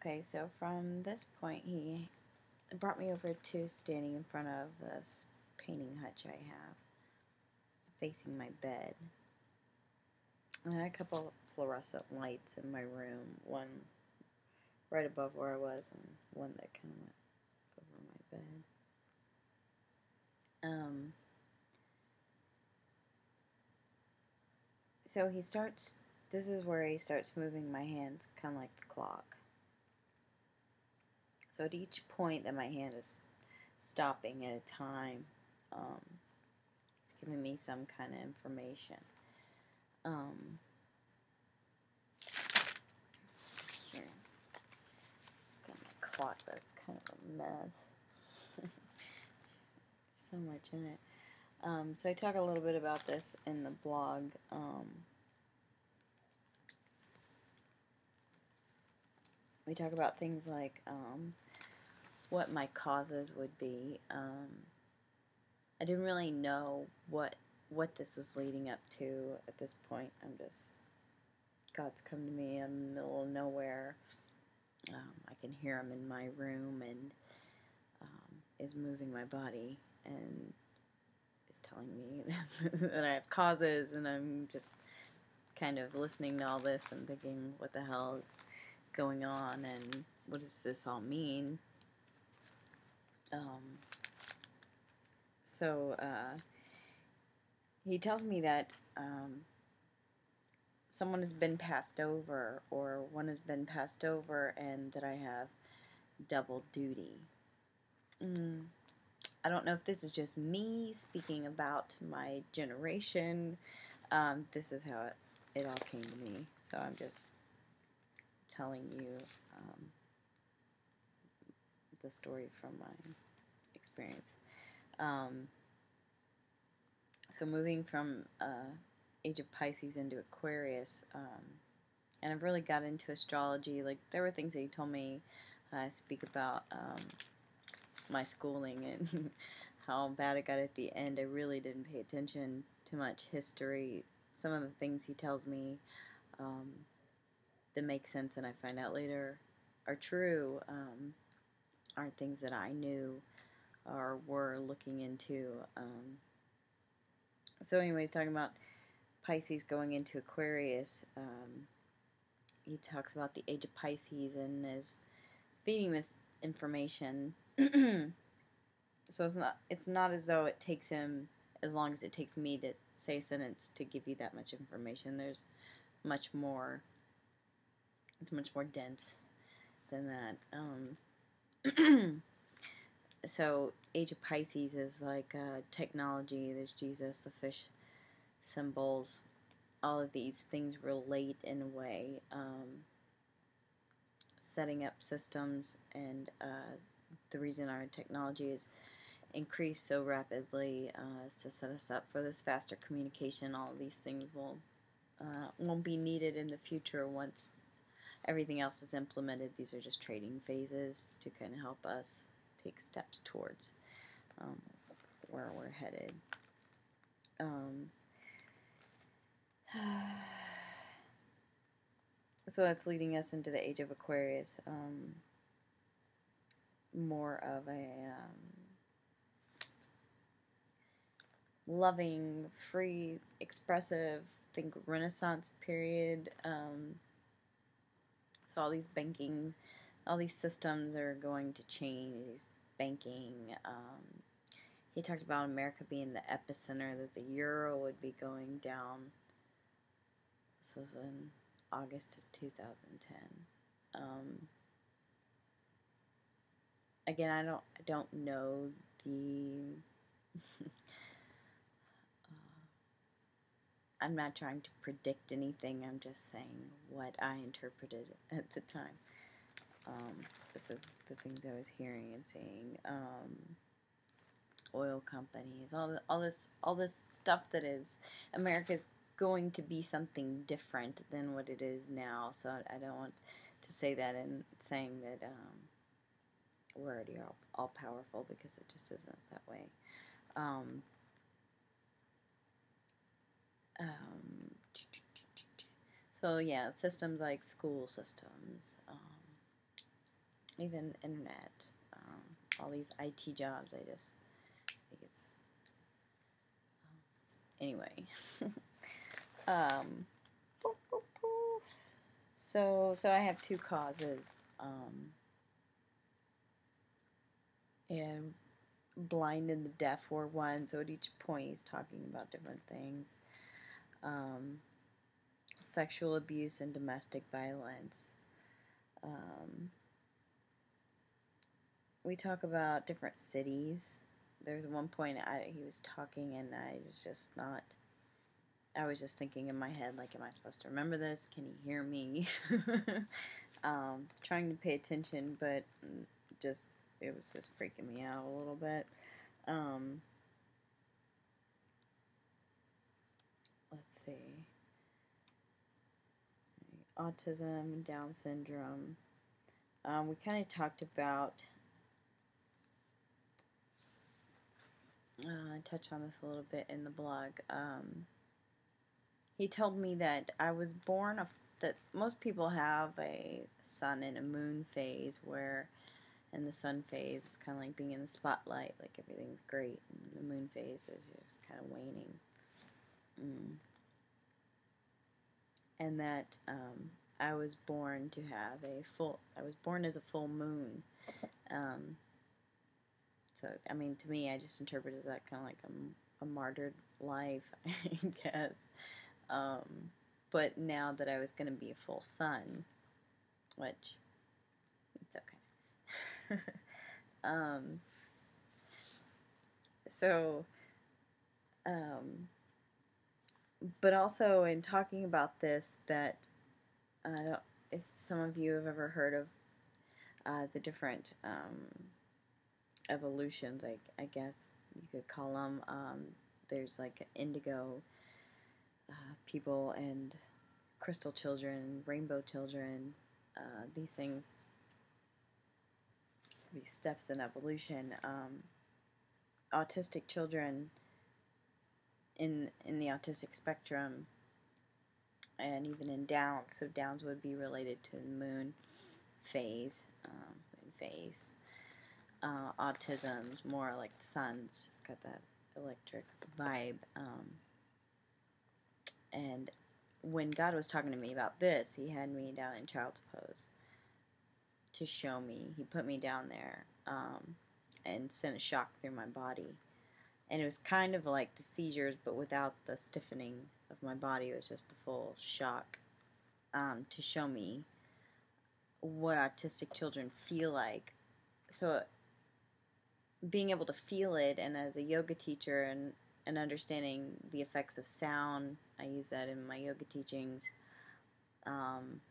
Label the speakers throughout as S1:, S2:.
S1: Okay, so from this point, he brought me over to standing in front of this painting hutch I have, facing my bed. And I had a couple fluorescent lights in my room, one right above where I was, and one that kind of went over my bed. So he starts, this is where he starts moving my hands, kind of like the clock. So at each point that my hand is stopping at a time, it's giving me some kind of information. Here, got my clock, but it's kind of a mess. So much in it. So I talk a little bit about this in the blog. We talk about things like what my causes would be. I didn't really know what this was leading up to at this point. God's come to me in the middle of nowhere. I can hear him in my room and is moving my body and is telling me that I have causes, and I'm just kind of listening to all this and thinking, what the hell is going on and what does this all mean? He tells me that someone has been passed over, or one has been passed over, and that I have double duty. I don't know if this is just me speaking about my generation. This is how it all came to me. So I'm just telling you the story from my experience. So moving from Age of Pisces into Aquarius, and I've really got into astrology. Like, there were things that he told me. I speak about my schooling and how bad it got at the end. I really didn't pay attention to much history. Some of the things he tells me that make sense and I find out later are true aren't things that I knew or were looking into. So anyways, talking about Pisces going into Aquarius, he talks about the age of Pisces and is feeding this information. So it's not as though it takes him as long as it takes me to say a sentence to give you that much information. There's much more. It's much more dense than that. So Age of Pisces is like technology. There's Jesus, the fish symbols. All of these things relate in a way. Setting up systems, and the reason our technology is increased so rapidly is to set us up for this faster communication. All of these things won't be needed in the future once everything else is implemented. These are just trading phases to kind of help us take steps towards where we're headed. So that's leading us into the age of Aquarius. More of a loving, free, expressive, think Renaissance period. So all these systems are going to change. Banking. He talked about America being the epicenter, that the euro would be going down. This was in August of 2010. Again, I don't know the. I'm not trying to predict anything. I'm just saying what I interpreted at the time. Because of the things I was hearing and seeing. Oil companies, all this stuff that is America's going to be something different than what it is now. So I don't want to say that in saying that we're already all powerful, because it just isn't that way. So yeah, systems like school systems, even internet, all these IT jobs. I just think it's anyway. um, so I have two causes, and blind and the deaf were one. So at each point he's talking about different things. Sexual abuse and domestic violence. We talk about different cities. There's one point he was talking and I was just not. I was just thinking in my head, like, am I supposed to remember this? Can he hear me? Trying to pay attention, but just it was just freaking me out a little bit. Let's see. Autism and Down syndrome. We kind of talked about, I touched on this a little bit in the blog. He told me that I was born, that most people have a sun and a moon phase where, in the sun phase, it's kind of like being in the spotlight, like everything's great, and the moon phase is just kind of waning. And that I was born to have I was born as a full moon. So, I mean, to me, I just interpreted that kind of like a martyred life, I guess. But now that I was going to be a full sun, which, it's okay. So, but also in talking about this, that I don't, if some of you have ever heard of the different evolutions, I guess you could call them. There's like indigo people and crystal children, rainbow children, these things, these steps in evolution. Autistic children in the autistic spectrum, and even in Downs. So Downs would be related to the moon phase. Autism's more like the sun's. It's got that electric vibe. And when God was talking to me about this, he had me down in child's pose to show me. He put me down there and sent a shock through my body. And it was kind of like the seizures, but without the stiffening of my body. It was just the full shock to show me what autistic children feel like. So being able to feel it, and as a yoga teacher and understanding the effects of sound, I use that in my yoga teachings, and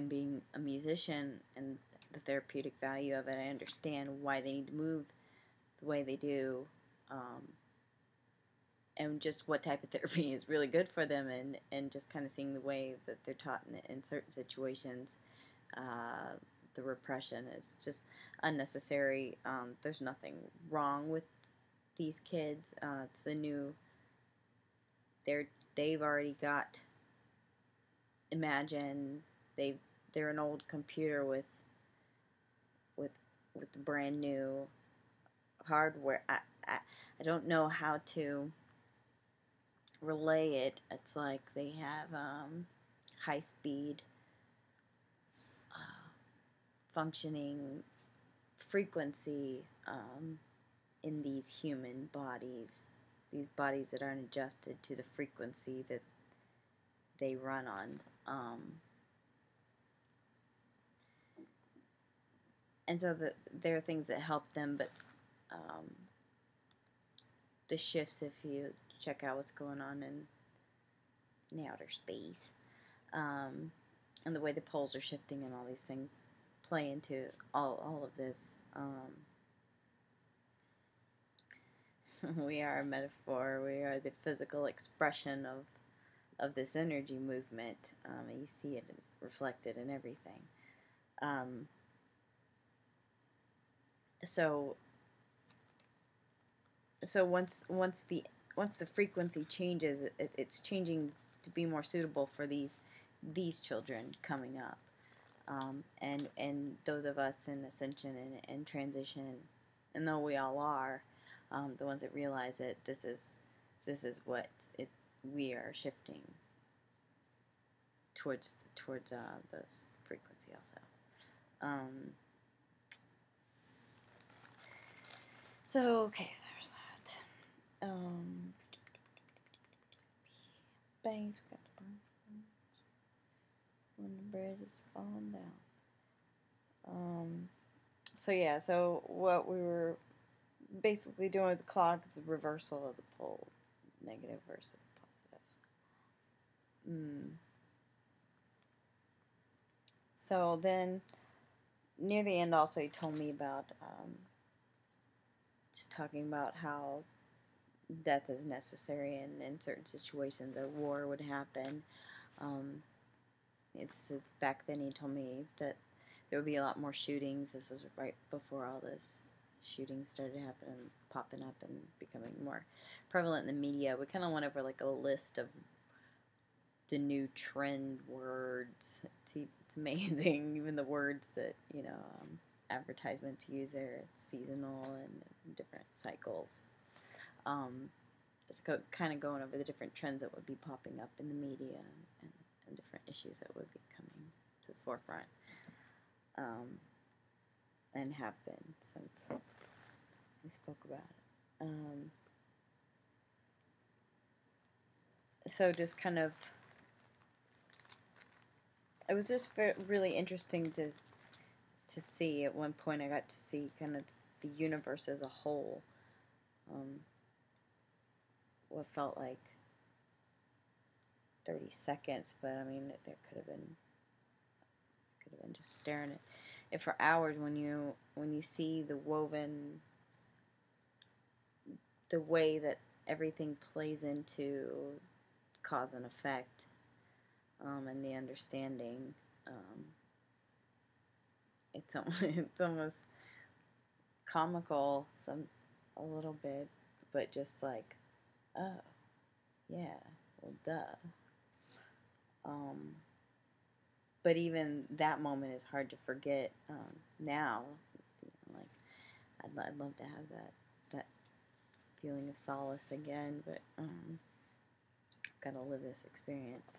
S1: being a musician and the therapeutic value of it, I understand why they need to move the way they do, and just what type of therapy is really good for them, and just kind of seeing the way that they're taught in certain situations. The repression is just unnecessary. There's nothing wrong with these kids. It's the new. They've already got. Imagine they're an old computer with brand new hardware. I don't know how to relay it. It's like they have high speed functioning frequency in these human bodies, these bodies that aren't adjusted to the frequency that they run on. And so there are things that help them, but the shifts, if you check out what's going on in outer space, and the way the poles are shifting and all these things play into all of this. We are a metaphor. We are the physical expression of this energy movement, and you see it reflected in everything. So once the frequency changes, it's changing to be more suitable for these children coming up. And those of us in ascension and transition, and though we all are, the ones that realize it, this is what it we are shifting towards this frequency also. So okay, there's that. Bangs, we got the burn when the bread is falling down. So yeah, so what we were basically doing with the clock is a reversal of the pole, negative versus positive. So then, near the end, also he told me about just talking about how death is necessary, and in certain situations, a war would happen. It's back then he told me that there would be a lot more shootings. This was right before all this shootings started happening, popping up, and becoming more prevalent in the media. We kind of went over like a list of the new trend words. It's amazing, even the words that advertisements use there. It's seasonal and different cycles. Just kind of going over the different trends that would be popping up in the media and different issues that would be coming to the forefront, and have been since we spoke about it. So just kind of, it was just really interesting to see. At one point I got to see kind of the universe as a whole. What felt like 30 seconds, but I mean, it could have been just staring at it for hours when you see the way that everything plays into cause and effect, and the understanding. It's almost comical, a little bit, but just like, oh, yeah, well, duh. But even that moment is hard to forget now. Like, I'd love to have that feeling of solace again, but I've got to live this experience